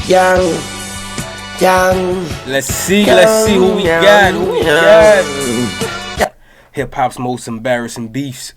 Young. Let's see who we got. Hip hop's most embarrassing beefs.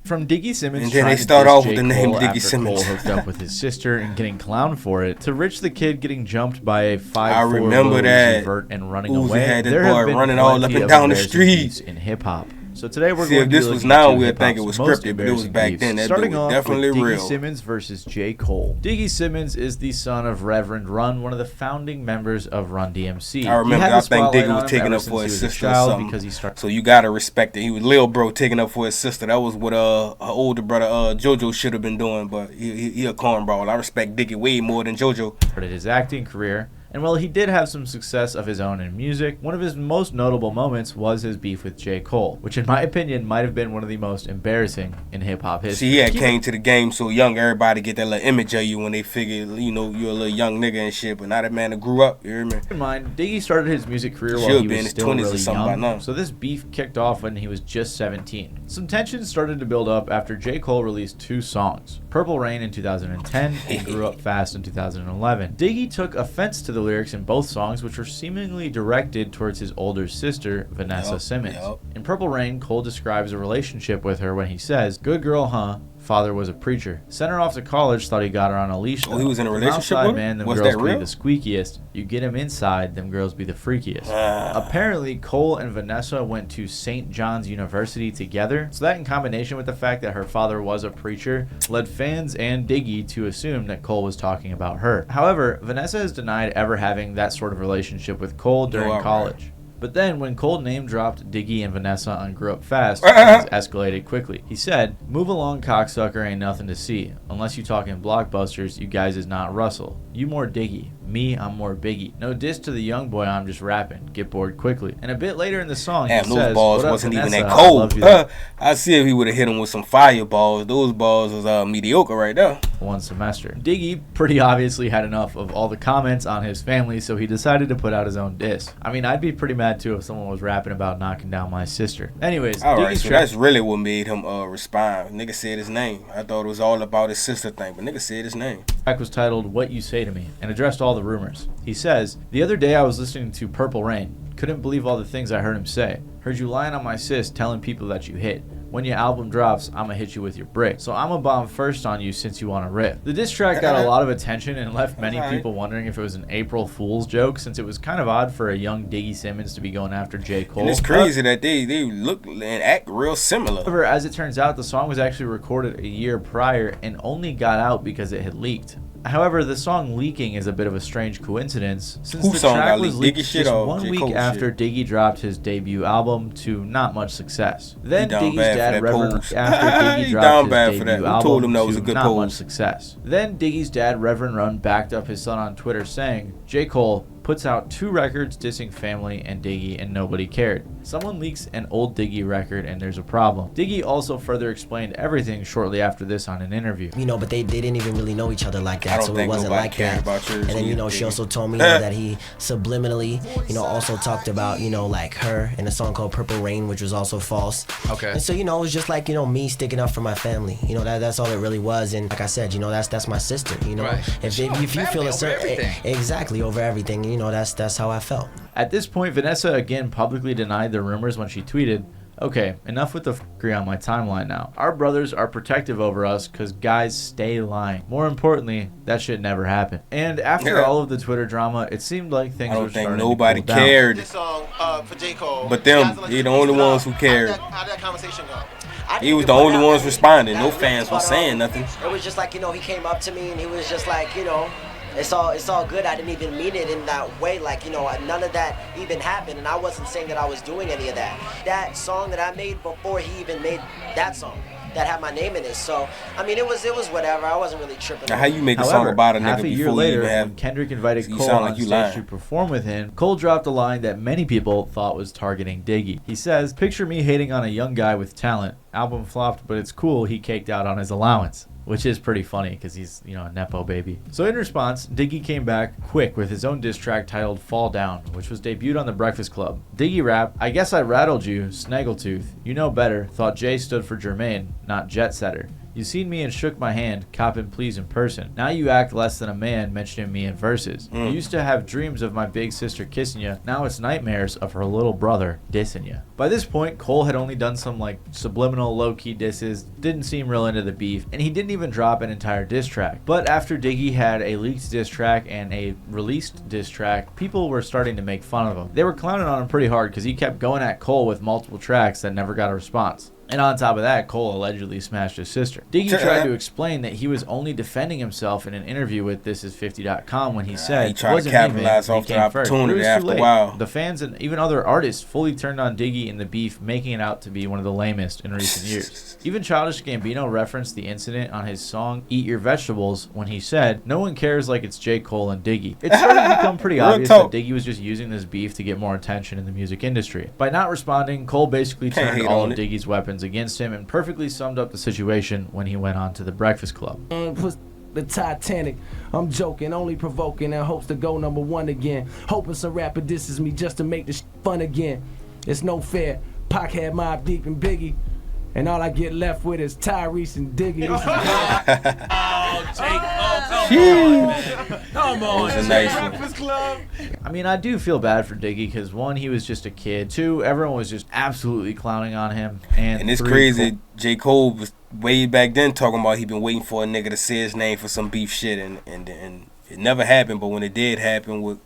From Diggy Simmons, and then they start off with the name Diggy Simmons. Cole hooked up with his sister and getting clowned for it, to Rich the Kid getting jumped by a 5'4" I remember that. Vert and running Uzi away. had this There boy have been running all up and down the street in hip hop. So today we're See, going if to this look was into now, we'd hip-hop's think it was most scripted, but it was embarrassing back beefs. then. That Starting dude was off definitely with Diggy real. Simmons versus J. Cole. Diggy Simmons is the son of Reverend Run, one of the founding members of Run DMC. I remember, I think Diggy was taking up for his sister or something. Because he started. So you gotta respect it. He was Lil Bro taking up for his sister. That was what her older brother JoJo should have been doing, but he a cornball. I respect Diggy way more than JoJo. Started his acting career. And while he did have some success of his own in music, one of his most notable moments was his beef with J. Cole, which in my opinion might have been one of the most embarrassing in hip-hop history. See, he had came to the game so young, everybody get that little image of you when they figure, you know, you're a little young nigga and shit, but now that man that grew up, you hear me? Keep in mind, Diggy started his music career while he was still really young, now. So this beef kicked off when he was just 17. Some tensions started to build up after J. Cole released 2 songs, Purple Rain in 2010 and Grew Up Fast in 2011. Diggy took offense to the lyrics in both songs, which were seemingly directed towards his older sister, Vanessa Simmons. In Purple Rain, Cole describes a relationship with her when he says, "Good girl, huh? Father was a preacher. Sent her off to college, thought he got her on a leash. Oh, he was in a relationship outside, with her? man, them Was girls that be real? the squeakiest. You get him inside, them girls be the freakiest." Apparently, Cole and Vanessa went to St. John's University together, so that in combination with the fact that her father was a preacher, led fans and Diggy to assume that Cole was talking about her. However, Vanessa has denied ever having that sort of relationship with Cole during college. But then, when Cole name-dropped Diggy and Vanessa on Grew Up Fast, things escalated quickly. He said, "Move along, cocksucker, ain't nothing to see. Unless you talking blockbusters, you guys is not Russell. You more Diggy. Me, I'm more Biggie. No diss to the young boy, I'm just rapping. Get bored quickly." And a bit later in the song, he says, those balls "What up, wasn't Vanessa? even that I cold. love you." I see if he would have hit him with some fireballs. Those balls was mediocre right there. One semester. Diggy pretty obviously had enough of all the comments on his family, so he decided to put out his own diss. I mean, I'd be pretty mad too if someone was rapping about knocking down my sister. Anyways, alright, Diggy's so that's really what made him respond. Nigga said his name. I thought it was all about his sister thing, but nigga said his name. track was titled "What You Say to Me" and addressed all the rumors. He says, "The other day I was listening to Purple Rain. Couldn't believe all the things I heard him say. Heard you lying on my sis, telling people that you hit. When your album drops, I'ma hit you with your brick. So I'ma bomb first on you since you want to rip." The diss track got a lot of attention and left many people wondering if it was an April Fool's joke, since it was kind of odd for a young Diggy Simmons to be going after J. Cole. And it's crazy that they look and act real similar. However, as it turns out, the song was actually recorded a year prior and only got out because it had leaked. However, the song leaking is a bit of a strange coincidence, since the track was leaked just 1 week after Diggy dropped his debut album to not much success. Then Diggy's dad, Reverend, after Diggy dropped his debut album to not much success. Then Diggy's dad, Reverend Run, backed up his son on Twitter saying, "J. Cole puts out 2 records dissing family and Diggy and nobody cared. Someone leaks an old Diggy record and there's a problem." Diggy also further explained everything shortly after this on an interview. You know, but they didn't even really know each other like that, so it wasn't like that. And then, you know, she also told me that he subliminally, you know, also talked about, you know, like her in a song called Purple Rain, which was also false. Okay. And so, you know, it was just like, you know, me sticking up for my family. You know, that's all it really was. And like I said, you know, that's my sister, you know. Right. If you feel a certain... Exactly, over everything. You know, that's how I felt. At this point, Vanessa again publicly denied the rumors when she tweeted, "Okay, enough with the f***ery on my timeline now. Our brothers are protective over us because guys stay lying. More importantly, that shit never happened." And after all of the Twitter drama, it seemed like things were starting to cool down. I don't think nobody cared. This song for J. Cole. But them, they the only ones who cared. How did that conversation go? He was the only ones responding. No fans were saying nothing. It was just like, you know, he came up to me and he was just like, you know, it's all good. I didn't even mean it in that way. Like, you know, none of that even happened, and I wasn't saying that I was doing any of that. That song that I made before he even made that song that had my name in it. So, I mean, it was whatever. I wasn't really tripping. Now, how you make a song about a nigga half a year before later, you even have... when Kendrick invited So you Cole sound on like you stage lying. to perform with him, Cole dropped a line that many people thought was targeting Diggy. He says, "Picture me hating on a young guy with talent. Album flopped, but it's cool he caked out on his allowance." Which is pretty funny because he's, you know, a Nepo baby. So in response, Diggy came back quick with his own diss track titled "Fall Down," which was debuted on The Breakfast Club. Diggy rapped, "I guess I rattled you, Snaggletooth. You know better. Thought J stood for Jermaine, not Jet Setter. You seen me and shook my hand, coppin' please in person. Now you act less than a man mentioning me in verses. You used to have dreams of my big sister kissing ya. Now it's nightmares of her little brother dissing ya. By this point, Cole had only done some like subliminal low-key disses, didn't seem real into the beef, and he didn't even drop an entire diss track. But after Diggy had a leaked diss track and a released diss track, people were starting to make fun of him. They were clowning on him pretty hard because he kept going at Cole with multiple tracks that never got a response. And on top of that, Cole allegedly smashed his sister. Diggy tried to explain that he was only defending himself in an interview with ThisIs50.com when he said he tried to capitalize off the opportunity after a while. The fans and even other artists fully turned on Diggy in the beef, making it out to be one of the lamest in recent years. Even Childish Gambino referenced the incident on his song Eat Your Vegetables when he said, "No one cares like it's J. Cole and Diggy." It started to become pretty obvious that Diggy was just using this beef to get more attention in the music industry. By not responding, Cole basically turned all of Diggy's weapons against him and perfectly summed up the situation when he went on to The Breakfast Club. The Titanic, I'm joking, only provoking and hopes to go #1 again. Hoping some rapper disses me just to make this fun again. It's no fair. Pac had Mobb Deep and Biggie, and all I get left with is Tyrese and Diggy. This is Come on, it's a nice one. I mean, I do feel bad for Diggy because 1, he was just a kid. 2, everyone was just absolutely clowning on him. And it's 3, crazy. J. Cole was way back then talking about he been waiting for a nigga to say his name for some beef shit, and it never happened. But when it did happen with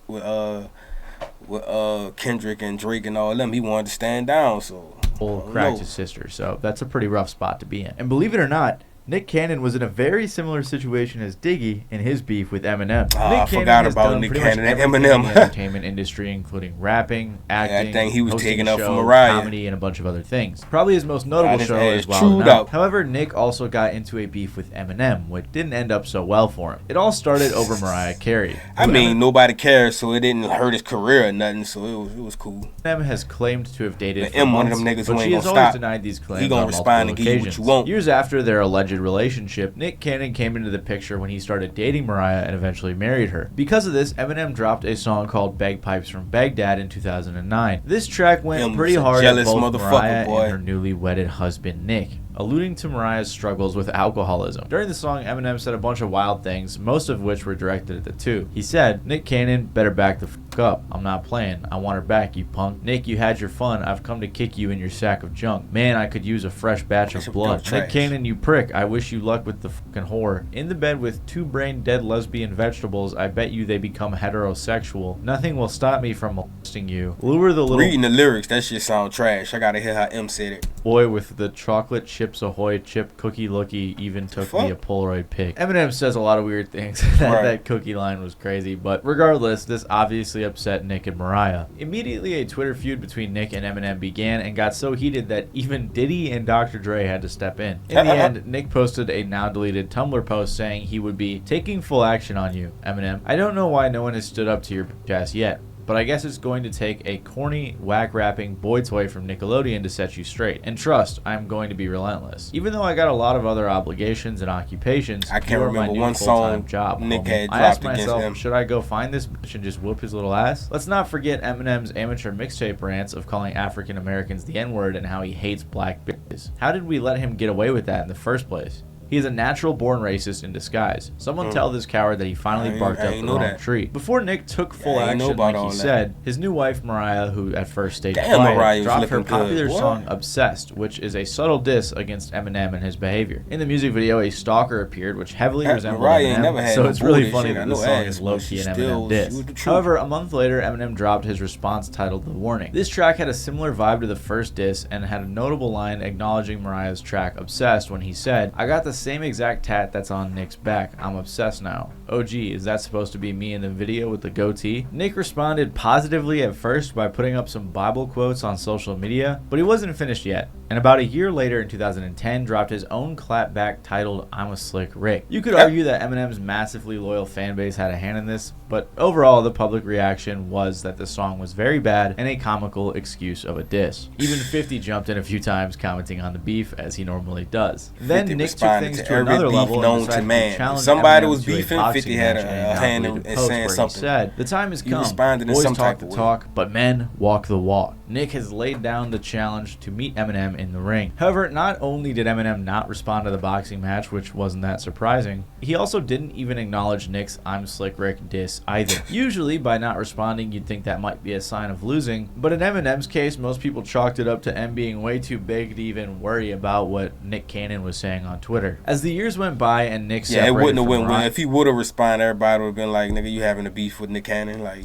Kendrick and Drake and all them, he wanted to stand down. So Cole cracked his sister. So that's a pretty rough spot to be in. And believe it or not, Nick Cannon was in a very similar situation as Diggy in his beef with Eminem. I forgot about Nick Cannon and Eminem. In the entertainment industry, including rapping, acting, I think he was taking up for show, Mariah, comedy, and a bunch of other things. Probably his most notable show is Wild 'N Out. However, Nick also got into a beef with Eminem, which didn't end up so well for him. It all started over Mariah Carey. I mean, nobody cares, so it didn't hurt his career or nothing. So it was cool. Eminem has claimed to have dated for months, one of them niggas but who she has always denied these claims. He gonna respond and give you what you want. Years after their alleged relationship, Nick Cannon came into the picture when he started dating Mariah and eventually married her. Because of this, Eminem dropped a song called Bagpipes from Baghdad in 2009. This track went pretty hard at both Mariah and her newly wedded husband Nick, alluding to Mariah's struggles with alcoholism. During the song, Eminem said a bunch of wild things, most of which were directed at the two. He said, "Nick Cannon, better back the fuck up. I'm not playing. I want her back, you punk. Nick, you had your fun. I've come to kick you in your sack of junk. Man, I could use a fresh batch of blood. Nick Cannon, you prick. I wish you luck with the fucking whore. In the bed with 2 brain-dead lesbian vegetables, I bet you they become heterosexual. Nothing will stop me from molesting you. Lure the little..." Reading the lyrics, that shit sound trash. I gotta hear how M said it. "Boy with the chocolate chips ahoy chip cookie looky even took me a Polaroid pic." Eminem says a lot of weird things. That cookie line was crazy, but regardless, this obviously upset Nick and Mariah. Immediately, a Twitter feud between Nick and Eminem began and got so heated that even Diddy and Dr. Dre had to step in. In the end, Nick posted a now deleted Tumblr post saying he would be taking full action on you, Eminem. I don't know why no one has stood up to your bitch ass yet, but I guess it's going to take a corny, whack-rapping boy toy from Nickelodeon to set you straight. And trust, I'm going to be relentless. Even though I got a lot of other obligations and occupations, I can't remember one song job, Nick had I asked dropped myself, against him. should I go find this bitch and just whoop his little ass? Let's not forget Eminem's amateur mixtape rants of calling African Americans the N-word and how he hates black bitches. How did we let him get away with that in the first place? He is a natural-born racist in disguise. Someone tell this coward that he finally barked up the wrong tree. Before Nick took full action, like he said, his new wife, Mariah, who at first stayed quiet, dropped her popular song Obsessed, which is a subtle diss against Eminem and his behavior. In the music video, a stalker appeared, which heavily resembled Eminem, so it's really funny that the song is low-key an Eminem diss. However, a month later, Eminem dropped his response titled The Warning. This track had a similar vibe to the first diss and had a notable line acknowledging Mariah's track Obsessed when he said, "I got the same exact tat that's on Nick's back. I'm obsessed now. Oh gee, is that supposed to be me in the video with the goatee?" Nick responded positively at first by putting up some Bible quotes on social media, but he wasn't finished yet. And about a year later in 2010, dropped his own clapback titled I'm a Slick Rick. You could argue that Eminem's massively loyal fan base had a hand in this, but overall the public reaction was that the song was very bad and a comical excuse of a diss. Even 50 jumped in a few times commenting on the beef as he normally does. Then Nick took things to another level and decided to challenge somebody Eminem was to a beefing, boxing 50 had match a hand in saying something. He said, "The time has come. responded in Boys some talk type the of way. talk, but men walk the walk." Nick has laid down the challenge to meet Eminem in the ring. However, not only did Eminem not respond to the boxing match, which wasn't that surprising, he also didn't even acknowledge Nick's "I'm Slick Rick" diss either. Usually, by not responding, you'd think that might be a sign of losing, but in Eminem's case, most people chalked it up to M being way too big to even worry about what Nick Cannon was saying on Twitter. As the years went by and Nick separated it wouldn't have from went well. If he would have responded, everybody would have been like, "Nigga, you having a beef with Nick Cannon?" Like,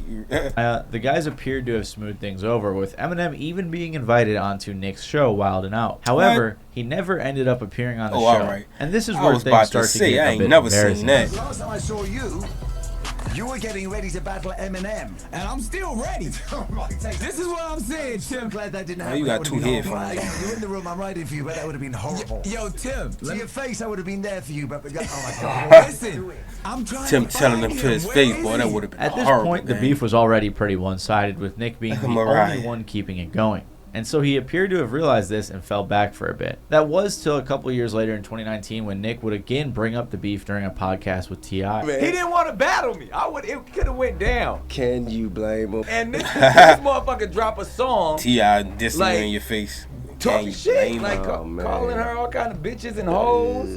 the guys appeared to have smoothed things over, with Eminem even being invited onto Nick's show Wild 'N Out. However, he never ended up appearing on the show. Alright. And this is I where was things about start to to say, get I a ain't bit never seen embarrassing. that. Last time I saw you, you were getting ready to battle Eminem. And I'm still ready. This is what I'm saying, Tim. I'm glad that didn't Oh, happen. you got That two would've been headphones horrible. on. You're in the room, I'm writing for you, but that would have been horrible. Yo, Tim. To your face, I would have been there for you, but oh my God. Listen, I'm trying Tim to telling find him to his Where face, is boy, he? that would have been At this horrible, point, the man. beef was already pretty one-sided, with Nick being the Mariah. only one keeping it going. And so he appeared to have realized this and fell back for a bit. That was till a couple years later in 2019 when Nick would again bring up the beef during a podcast with T.I. He didn't want to battle me. It could have went down. Can you blame him? And this motherfucker drop a song T.I. dissing Like, you in your face. talking Can't shit, blame like him. calling her all kind of bitches and hoes.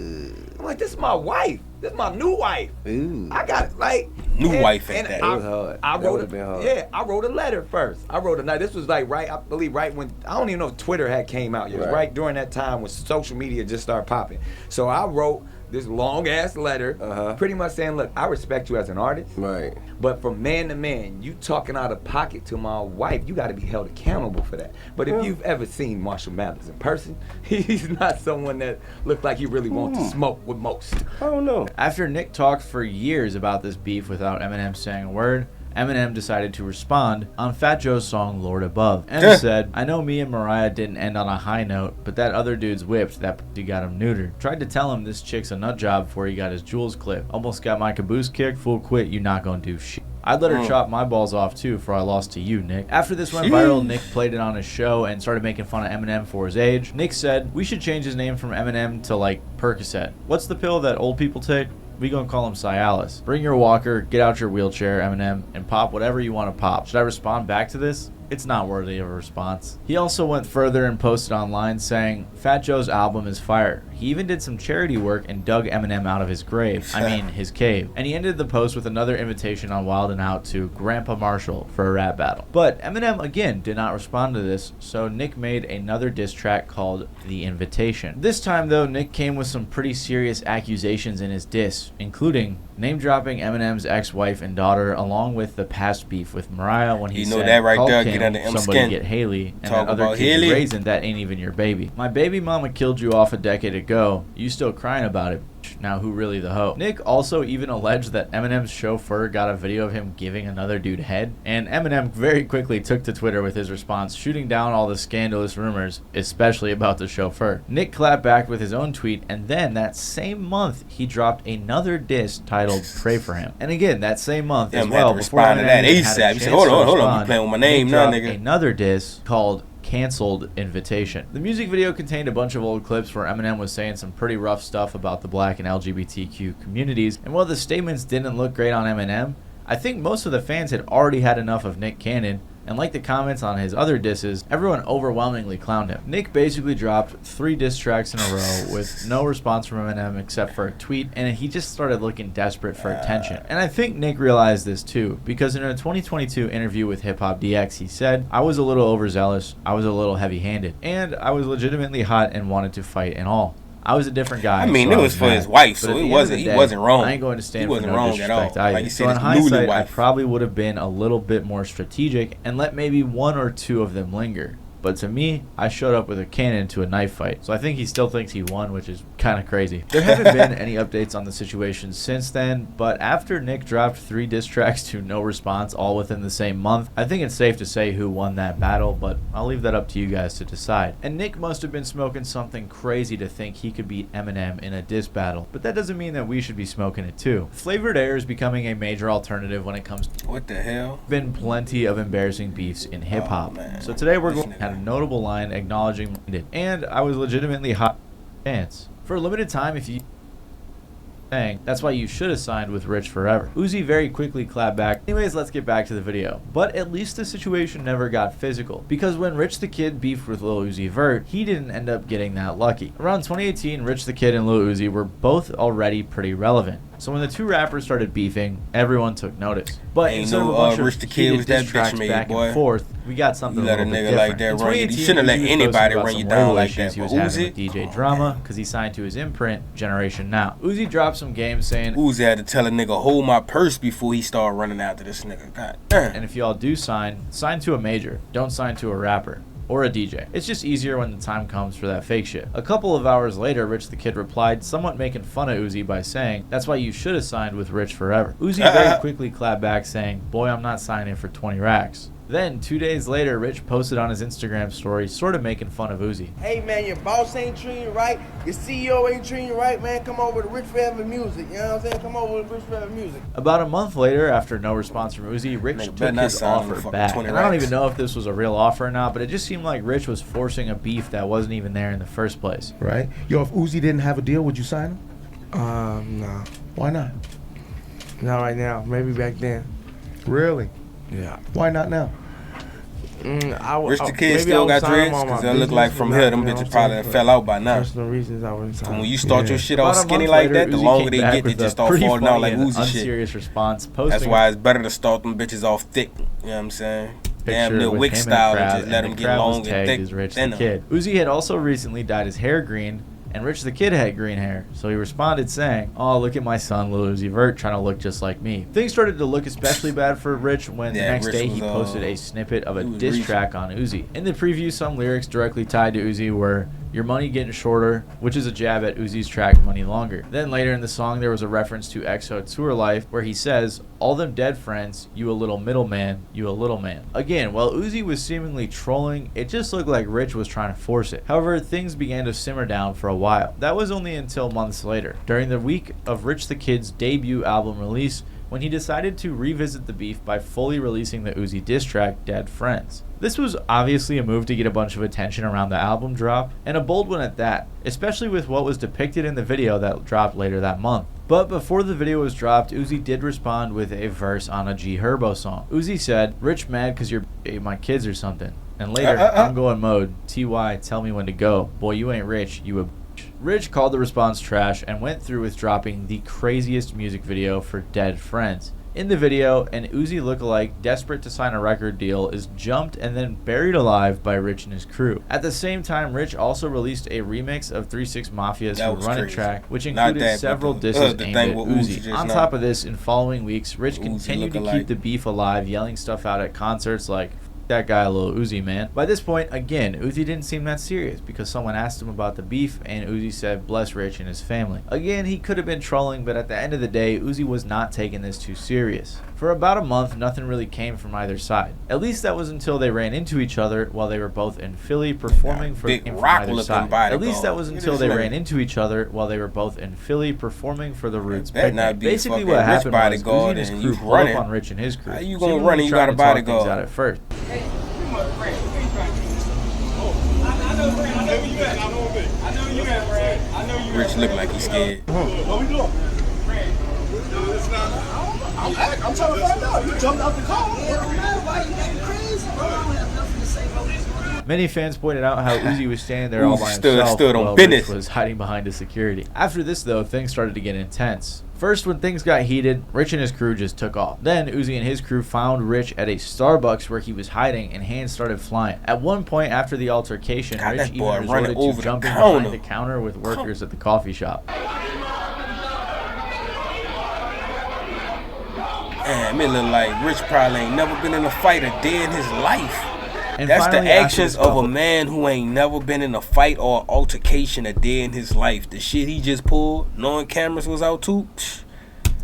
I'm like, this is my wife. This is my new wife. Ooh. I got like New wife at that. It was hard. I That wrote would've been hard. Yeah, I wrote a letter first. I wrote a. This was like I believe right when I don't even know if Twitter had came out. It was Right. right during that time when social media just started popping. So I wrote this long ass letter, pretty much saying, look, I respect you as an artist, Right. but from man to man, you talking out of pocket to my wife, you got to be held accountable for that. But if you've ever seen Marshall Mathers in person, he's not someone that looked like he really wants to smoke with most. I don't know. After Nick talked for years about this beef without Eminem saying a word, Eminem decided to respond on Fat Joe's song Lord Above. M said, "I know me and Mariah didn't end on a high note, but that other dude's whipped, that pussy got him neutered. Tried to tell him this chick's a nut job before he got his jewels clipped. Almost got my caboose kicked, fool quit, you not gonna do shit. I'd let her chop my balls off too before I lost to you, Nick." After this went viral, Nick played it on his show and started making fun of Eminem for his age. Nick said, "We should change his name from Eminem to like Percocet. What's the pill that old people take? We gonna call him Cialis. Bring your walker, get out your wheelchair, Eminem, and pop whatever you want to pop." Should I respond back to this? It's not worthy of a response. He also went further and posted online saying, "Fat Joe's album is fire. He even did some charity work and dug Eminem out of his grave. I mean, his cave." And he ended the post with another invitation on Wild 'N Out to Grandpa Marshall for a rap battle. But Eminem again did not respond to this, so Nick made another diss track called The Invitation. This time though, Nick came with some pretty serious accusations in his diss, including name-dropping Eminem's ex-wife and daughter, along with the past beef with Mariah when he You said, know that right "Call there, Kim, get under M somebody skin. get Haley, and Talk that other about kid Haley. you raising, that ain't even your baby. My baby mama killed you off a decade ago. You still crying about it. Now who really the hoe?" Nick also even alleged that Eminem's chauffeur got a video of him giving another dude head, and Eminem very quickly took to Twitter with his response, shooting down all the scandalous rumors, especially about the chauffeur. Nick clapped back with his own tweet, and then that same month he dropped another diss titled "Pray for Him." And again, that same month as Em had well, to before respond to Eminem that even had a ASAP. He chance said, "Hold to on, you respond, playing with my name Nick now, dropped nigga." another diss called Cancelled Invitation. The music video contained a bunch of old clips where Eminem was saying some pretty rough stuff about the black and LGBTQ communities, and while the statements didn't look great on Eminem, I think most of the fans had already had enough of Nick Cannon, and like the comments on his other disses, everyone overwhelmingly clowned him. Nick basically dropped 3 diss tracks in a row with no response from Eminem except for a tweet, and he just started looking desperate for attention. And I think Nick realized this too, because in a 2022 interview with Hip Hop DX, he said, "I was a little overzealous, I was a little heavy-handed, and I was legitimately hot and wanted to fight and all. I was a different guy." I mean, so it I was for mad. his wife, But so at the it end wasn't. of the He day, wasn't wrong. I ain't going to stand He for wasn't no wrong at disrespect all. either. Like you So said, in his newly hindsight, I wife. probably would have been a little bit more strategic and let maybe 1 or 2 of them linger. But to me, I showed up with a cannon to a knife fight. So I think he still thinks he won, which is kind of crazy. There haven't been any updates on the situation since then, but after Nick dropped 3 diss tracks to no response all within the same month, I think it's safe to say who won that battle, but I'll leave that up to you guys to decide. And Nick must have been smoking something crazy to think he could beat Eminem in a diss battle, but that doesn't mean that we should be smoking it too. Flavored air is becoming a major alternative when it comes to What the hell? been plenty of embarrassing beefs in hip hop. man. So today we're This going to nigga. have a notable line acknowledging it. And I was legitimately hot dance. For a limited time, if you saying, "That's why you should have signed with Rich forever." Uzi very quickly clapped back. Anyways, let's get back to the video. But at least the situation never got physical, because when Rich the Kid beefed with Lil Uzi Vert, he didn't end up getting that lucky. Around 2018, Rich the Kid and Lil Uzi were both already pretty relevant. So when the two rappers started beefing, everyone took notice. But Ain't instead no, of a bunch Rich of the Kid heated was that diss tracks bitch made, back boy. and forth, we got something You a let a little bit nigga different. like that In run you. You 2018, shouldn't let Uzi was anybody posting about run some you down label like issues that, he but was having Uzi? with DJ Drama because he signed to his imprint, Generation Now. Uzi dropped some games saying, Uzi had to tell a nigga, hold my purse before he started running after this nigga. God damn. and if y'all do sign to a major. Don't sign to a rapper. Or a DJ. It's just easier when the time comes for that fake shit. A couple of hours later, Rich the Kid replied, somewhat making fun of Uzi by saying, "That's why you should have signed with Rich forever." Uzi very quickly clapped back saying, "Boy, I'm not signing for 20 racks." Then, 2 days later, Rich posted on his Instagram story, sort of making fun of Uzi. "Hey man, your boss ain't treating you right, your CEO ain't treating you right, man. Come over to Rich Forever Music, you know what I'm saying? Come over to Rich Forever Music." About a month later, after no response from Uzi, Rich Nigga took better not his sign offer for back. 20 And I don't racks. even know if this was a real offer or not, but it just seemed like Rich was forcing a beef that wasn't even there in the first place. Right? Yo, if Uzi didn't have a deal, would you sign him? No. Why not? Not right now. Maybe back then. Really? Yeah. Why not now? Rich the Kid still got dreads? Because they look like from here, them bitches probably done fell out by now. Personal reasons I wouldn't sign. When you start your shit all About a skinny month like later, that, the Uzi longer came they back get, they with a just start pretty falling out funny like and Uzi shit. unserious response, posting That's why it's better to start them bitches off thick. You know what I'm saying? Damn picture near with Wick him in style the and crowd, just let and them the get crowd was long and tagged thick. as Rich the Then Kid. Uzi had also recently dyed his hair green, and Rich the Kid had green hair, so he responded saying, "Oh, look at my son Lil Uzi Vert trying to look just like me." Things started to look especially bad for Rich when the next Rich day he was, posted a snippet of a he was diss reaching. track on Uzi. In the preview, some lyrics directly tied to Uzi were, "Your money getting shorter," which is a jab at Uzi's track Money Longer. Then later in the song, there was a reference to EXO Tour Life where he says, "All them dead friends, you a little middleman, you a little man." Again, while Uzi was seemingly trolling, it just looked like Rich was trying to force it. However, things began to simmer down for a while. That was only until months later, during the week of Rich the Kid's debut album release, when he decided to revisit the beef by fully releasing the Uzi diss track, Dead Friends. This was obviously a move to get a bunch of attention around the album drop, and a bold one at that, especially with what was depicted in the video that dropped later that month. But before the video was dropped, Uzi did respond with a verse on a G Herbo song. Uzi said, "Rich mad cause you're ate my kids or something." And later, "I'm going mode, TY, tell me when to go. Boy, you ain't rich, you a bitch." Rich called the response trash and went through with dropping the craziest music video for Dead Friends. In the video, an Uzi lookalike desperate to sign a record deal is jumped and then buried alive by Rich and his crew. At the same time, Rich also released a remix of 3-6 Mafia's That was Run It crazy. track, which Not included that, but several the disses thing aimed at with Uzi Uzi. just On now. top of this, in following weeks, Rich Uzi continued to lookalike. keep the beef alive, yelling stuff out at concerts like, "That guy, Lil Uzi, man." By this point, again, Uzi didn't seem that serious because someone asked him about the beef and Uzi said, "Bless Rich and his family." Again, he could have been trolling, but at the end of the day, Uzi was not taking this too serious. For about a month, nothing really came from either side. At least that was until they ran into each other while they were both in Philly performing for big from rock either looking side. bodyguard. At least that was Look at until this they nigga. ran into each other while they were both in Philly performing for the Roots Better picnic. not be Basically fucking what Rich happened was Uzi bodyguard and his and crew you pulled running. up on Rich and his crew. How you gonna seemingly run and you trying got a to talk things bodyguard? out at first. Rich look like he's scared. I'm trying to find out. You jumped out the car. Many fans pointed out how Uzi was standing there all by Uzi stood himself on while business. Rich was hiding behind his security. After this, though, things started to get intense. First, when things got heated, Rich and his crew just took off. Then, Uzi and his crew found Rich at a Starbucks where he was hiding, and hands started flying. At one point after the altercation, God, Rich that even boy resorted running to over the jumping counter. behind the counter with workers at the coffee shop. Damn, it look like Rich probably ain't never been in a fight a day in his life. And That's the finally, after actions this of a couple- man who ain't never been in a fight or altercation a day in his life. The shit he just pulled, knowing cameras was out too. Psh,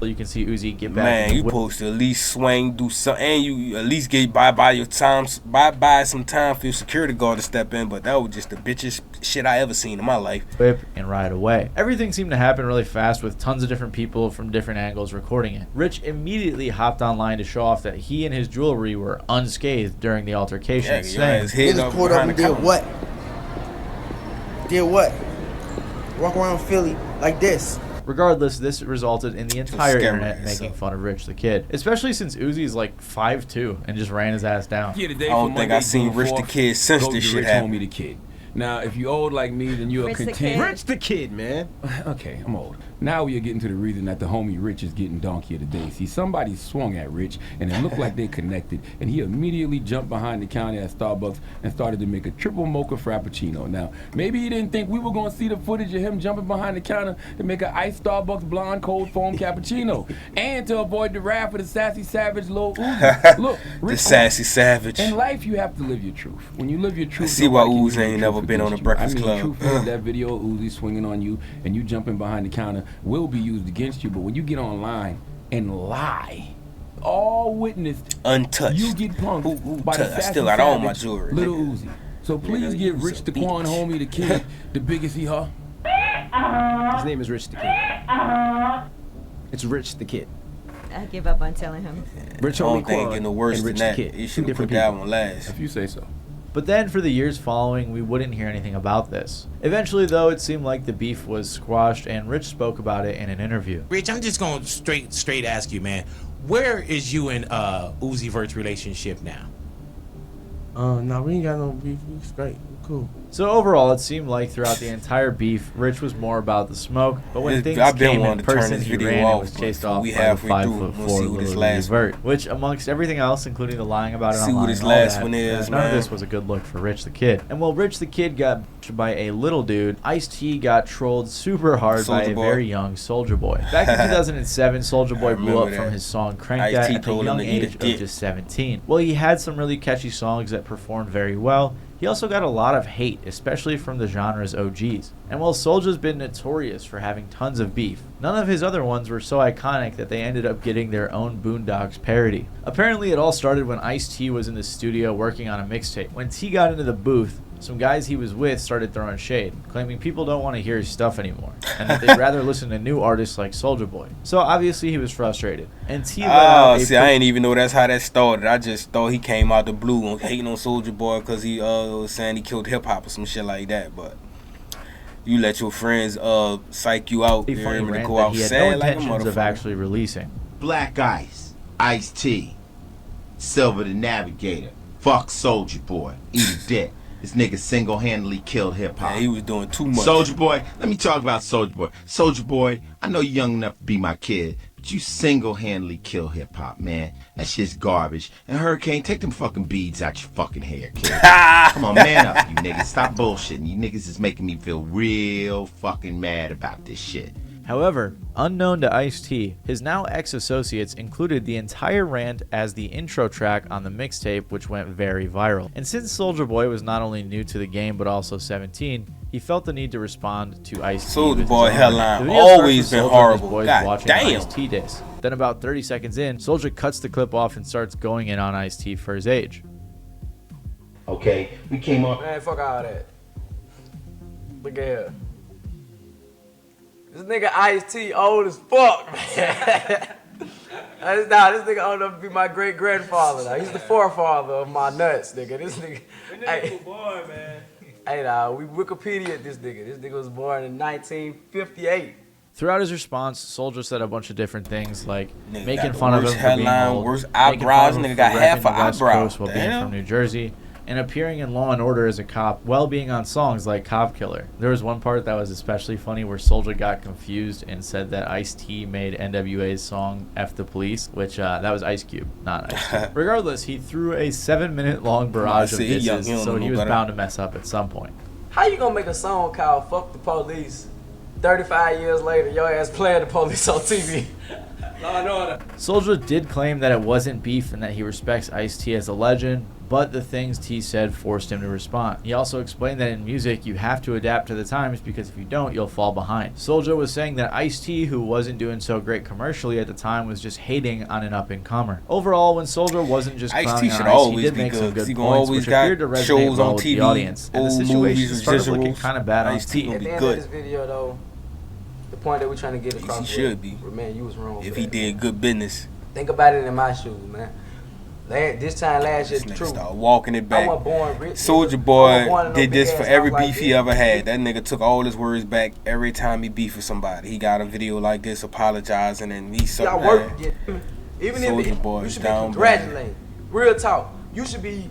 You can see Uzi get back. man, in you the whip. supposed to at least swing, do something, and you at least get by your time, buy some time for your security guard to step in. But that was just the bitchest shit I ever seen in my life. Whip and ride away. Everything seemed to happen really fast with tons of different people from different angles recording it. Rich immediately hopped online to show off that he and his jewelry were unscathed during the altercation, Yeah, saying, his head Niggas up pulled up behind and the did counter. what? Did what? Walk around Philly like this. Regardless, this resulted in the entire scary internet ass making up. fun of Rich the Kid, especially since Uzi's like 5'2" and just ran his ass down. I don't think I seen Rich the Kid since this shit happened. Homie the Kid. Now, if you're old like me, then you're Rich the content. Kid. Rich the Kid, man. Okay, I'm old. Now we are getting to the reason that the homie Rich is getting donkey of the day. See, somebody swung at Rich, and it looked like they connected, and he immediately jumped behind the counter at Starbucks and started to make a triple mocha frappuccino. Now, maybe he didn't think we were going to see the footage of him jumping behind the counter to make an iced Starbucks blonde cold foam cappuccino, and to avoid the wrath of the sassy savage Lil Uzi. Look, The sassy savage. in life, you have to live your truth. When you live your truth, see why nobody can use Uzi your ain't truth never been on against the you. Breakfast I mean, Club. truthfully, that video of Uzi swinging on you and you jumping behind the counter will be used against you. But when you get online and lie, all witnessed, Untouched. you get punked Who by the touched? I sassy still got all my savage, jewelry, Little nigga. Uzi. So please Nigga, give you's Rich a the Quan bitch. homie the kid the biggest he huh. His name is Rich the Kid. It's Rich the Kid. I give up on telling him. Rich I Homie don't think Quan getting no worse and than Rich that. the Kid. You Two should have put different that people. one last. If you say so. But then for the years following, we wouldn't hear anything about this. Eventually, though, it seemed like the beef was squashed, and Rich spoke about it in an interview. Rich, I'm just gonna straight ask you, man. Where is you and Uzi Vert's relationship now? No, we ain't got no beef. We straight. We cool. So overall, it seemed like throughout the entire beef, Rich was more about the smoke, but when things I've been came in wanting to turn person, this he video ran and off, was but chased before off we by the halfway through, 5'4" we'll see what this Lil last Uzi Vert, which amongst everything else, including the lying about it See what online this and all last that, one is, none of man. this was a good look for Rich the Kid. And while Rich the Kid got by a little dude, Ice-T got trolled super hard by Soulja a Boy. very young Soulja Boy. Back in 2007, Soulja Boy blew remember up from that. his song Crank Ice-T That at the told him young to eat a age of dick. just 17. Well, he had some really catchy songs that performed very well. He also got a lot of hate, especially from the genre's OGs. And while Soulja's been notorious for having tons of beef, none of his other ones were so iconic that they ended up getting their own Boondocks parody. Apparently, it all started when Ice-T was in the studio working on a mixtape. When T got into the booth, some guys he was with started throwing shade, claiming people don't want to hear his stuff anymore, and that they'd rather listen to new artists like Soulja Boy. So obviously he was frustrated, and T let out a See, I ain't even know that's how that started. I just thought he came out the blue on hating on Soulja Boy because he was saying he killed hip hop or some shit like that. But you let your friends psych you out, a you're funny able to rant go that out he had sad no like a intentions of motherfucker. actually releasing. Black Ice, Ice-T, Silver the Navigator, fuck Soulja Boy, eat a dick. This nigga single-handedly killed hip-hop. Yeah, he was doing too much. Soulja Boy, let me talk about Soulja Boy. Soulja Boy, I know you're young enough to be my kid, but you single-handedly kill hip-hop, man. That shit's garbage. And Hurricane, take them fucking beads out your fucking hair, kid. Come on, man up, you niggas. Stop bullshitting. You niggas is making me feel real fucking mad about this shit. However, unknown to Ice-T, his now ex-associates included the entire rant as the intro track on the mixtape, which went very viral. And since Soulja Boy was not only new to the game but also 17, he felt the need to respond to Ice-T. Soulja with his Boy own headline rant. The video always starts with been Soulja and his horrible. boys God watching damn. Ice-T diss. Then about 30 seconds in, Soulja cuts the clip off and starts going in on Ice-T for his age. Okay, we came up. Man, fuck all that. Look at here. This nigga Ice-T old as fuck, man. This nigga old enough to be my great grandfather. Now he's the forefather of my nuts, nigga. This nigga. Hey, was born, man. Hey, now we Wikipedia this nigga. This nigga was born in 1958. Throughout his response, Soulja said a bunch of different things like Nigga making got the fun of him worst for being headline, old, worst making fun eyebrows, of him nigga for got half repping the a West eyebrow. Coast while being Damn. from New Jersey, and appearing in Law and Order as a cop while being on songs like Cop Killer. There was one part that was especially funny where Soulja got confused and said that Ice-T made NWA's song F the Police, which that was Ice Cube, not Ice-T. Regardless, he threw a 7-minute long barrage of see, he young, disses, he don't so know he was better. bound to mess up at some point. How you gonna make a song called "Fuck the Police"? 35 years later, your ass playing the police on TV. Law and Order. Soulja did claim that it wasn't beef and that he respects Ice-T as a legend, but the things T said forced him to respond. He also explained that in music, you have to adapt to the times because if you don't, you'll fall behind. Soulja was saying that Ice-T, who wasn't doing so great commercially at the time, was just hating on an up-and-comer. Overall, when Soulja wasn't just Ice-T clowning should on Ice, he always did be make good, some 'cause good he gonna points, always which got appeared to resonate shows well on with TV, the audience. And the old situation movies and started looking visuals. kind of bad on Ice-T T. gonna At be the end good. of this video, though, the point that we're trying to get across He should be. Man, you was wrong. If for he that. did good business. Think about it in my shoes, man. This time last year, This nigga true. started walking it I back. wasn't born rich. Soulja I Boy wasn't born in no did this big for ass every house like beef he this. ever had. That nigga took all his words back every time he beefed with somebody. He got a video like this apologizing and he sucked Y'all work to get even if Soulja Boy you is should be down bad. congratulating. Real talk. You should be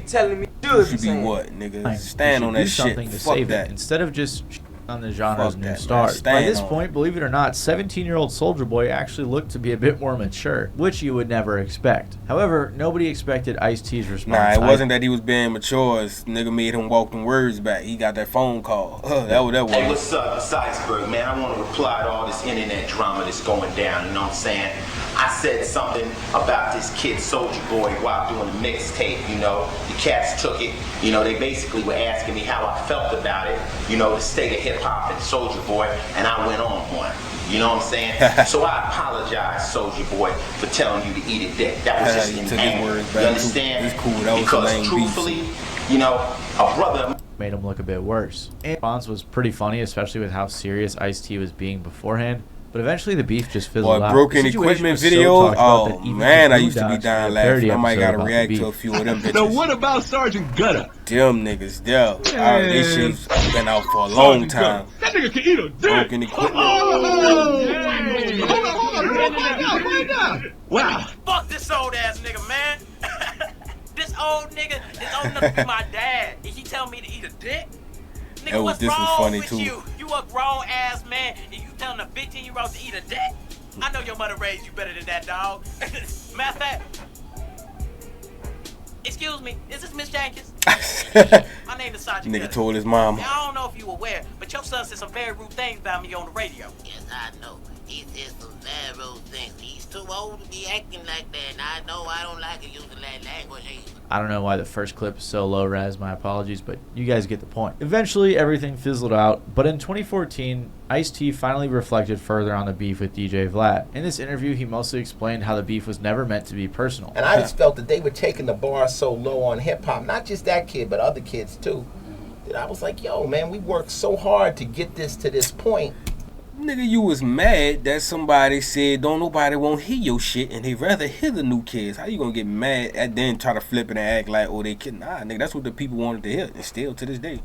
telling me You should be what, nigga? Stand on that shit. To Fuck save that. It instead of just on the genre's Fuck new that, stars. man. By Stand this on point, believe it or not, 17-year-old Soulja Boy actually looked to be a bit more mature, which you would never expect. However, nobody expected Ice-T's response. Nah, it wasn't that he was being mature. This nigga made him walk them words back. He got that phone call. That was. Hey, what's up? It's Iceberg, man. I want to reply to all this internet drama that's going down, you know what I'm saying? I said something about this kid Soulja Boy while doing the mixtape, you know. The cats took it, you know, they basically were asking me how I felt about it, you know, the state of hip-hop and Soulja Boy, and I went on one. You know what I'm saying? So I apologize, Soulja Boy, for telling you to eat a dick. That was just in anger. You understand? It's cool. That was because a lame truthfully, you know, a brother made him look a bit worse. And the response was pretty funny, especially with how serious Ice-T was being beforehand. But eventually the beef just fizzled out. Broken The situation equipment was so videos. talked about that Oh even man, the I used to be Boondocks down made a parody laughing. I might episode gotta about the react beef. to a few of them bitches. Now what about Sergeant Gutter? Them niggas, yeah. This shit's been out for a long time. That nigga can eat a dick. Broken equipment. Hold on. Wow. Fuck this old ass nigga, man. This old nigga is old enough to be my dad. And he tell me to eat a dick? Nigga, what's this was wrong funny with too. you? You a grown ass man and you telling a 15-year-old to eat a dick? I know your mother raised you better than that, dog. Matter of fact, excuse me, is this Miss Jenkins? My name is Sergeant Nigga Gutter. told his mom. Now, I don't know if you aware, but your son said some very rude things about me on the radio. Yes, I know. He said some very rude things. He's too old to be acting like that, and I know I don't like it using that language either. I don't know why the first clip is so low res, my apologies, but you guys get the point. Eventually, everything fizzled out, but in 2014, Ice-T finally reflected further on the beef with DJ Vlad. In this interview, he mostly explained how the beef was never meant to be personal. And I just felt that they were taking the bar so low on hip-hop, not just that kid, but other kids too, that I was like, yo, man, we worked so hard to get this to this point. Nigga, you was mad that somebody said don't nobody won't hear your shit and they rather hear the new kids. How you gonna get mad and then try to flip it and act like, oh, they kid? Nah, nigga, that's what the people wanted to hear. And still to this day.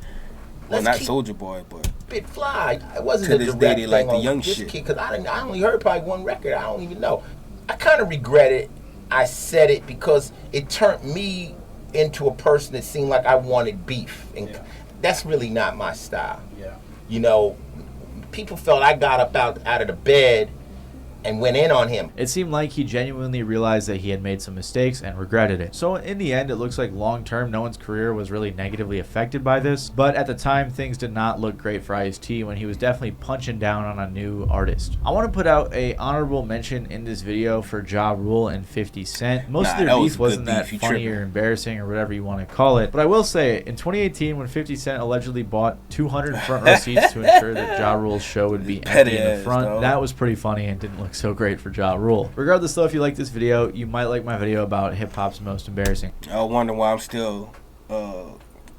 Well, not Soulja Boy, but Bit Fly. It wasn't to a this direct day they thing like the on young this shit. kid, because I only heard probably one record. I don't even know. I kind of regret it. I said it because it turned me into a person that seemed like I wanted beef, and that's really not my style. Yeah. You know, people felt I got up out of the bed and went in on him. It seemed like he genuinely realized that he had made some mistakes and regretted it. So in the end, it looks like long term, no one's career was really negatively affected by this. But at the time, things did not look great for Ice-T when he was definitely punching down on a new artist. I want to put out a honorable mention in this video for Ja Rule and 50 Cent. Most of their beef wasn't that funny or embarrassing or whatever you want to call it. But I will say, in 2018, when 50 Cent allegedly bought 200 front row seats to ensure that Ja Rule's show would be empty in the front, that was pretty funny and didn't look so great for Ja Rule. Regardless though, if you like this video, you might like my video about hip-hop's most embarrassing. I wonder why I'm still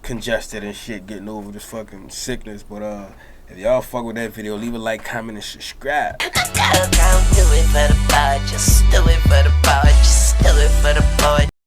congested and shit getting over this fucking sickness. But if y'all fuck with that video, leave a like, comment, and subscribe.